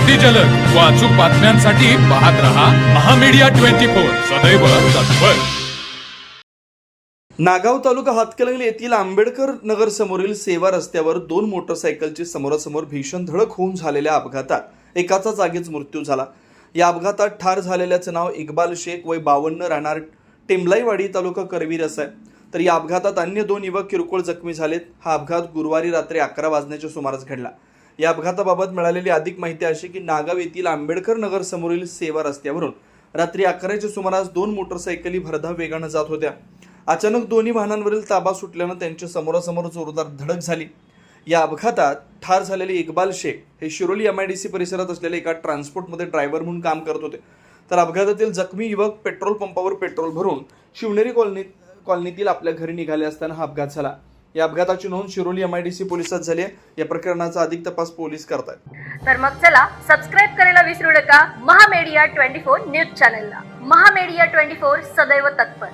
अति जलद व अचूक बातम्यांसाठी पाहत रहा महामीडिया 24 सदैव तत्पर। नागाव तालुका हातकणंगले येथील आंबेडकर नगर समोरील सेवा रस्त्यावर दोन मोटरसायकलची समोरासमोर भीषण धडक होऊन झालेल्या अपघातात एकाचा जागीच मृत्यू झाला। या अपघातात ठार झालेल्याचं नाव इक्बाल शेख वय 52 राहणार टेंबलाईवाडी तालुका करवीर असं आहे। तर या अपघातात अन्य दोन युवक किरकोळ जखमी झालेत। हा अपघात गुरुवारी रात्री 11 वाजण्याच्या सुमारास घडला। या अपघाताबाबत मिळालेली अधिक माहिती अशी की नागाव येथील आंबेडकर नगर समोरील सेवा रस्त्यावरून रात्री 11च्या सुमारास दोन मोटरसायकली भरधाव वेगानं जात होत्या। अचानक दोन्ही वाहनांवरील ताबा सुटल्यानं त्यांच्या समोरासमोर जोरदार धडक झाली। या अपघातात ठार झालेले इक्बाल शेख हे शिरोली MIDC परिसरात असलेल्या एका ट्रान्सपोर्टमध्ये ड्रायव्हर म्हणून काम करत होते। तर अपघातातील जखमी युवक पेट्रोल पंपावर पेट्रोल भरून शिवनेरी कॉलनीतील आपल्या घरी निघाले असताना हा अपघात झाला। या अपघाताची नोंद शिरोली MIDC पोलिसात झाली आहे। या प्रकरणाचा अधिक तपास पोलीस करतात। तर मग चला सबस्क्राईब करायला विसरू नका महामीडिया 24 न्यूज चॅनलला। महामीडिया 24 सदैव तत्पर।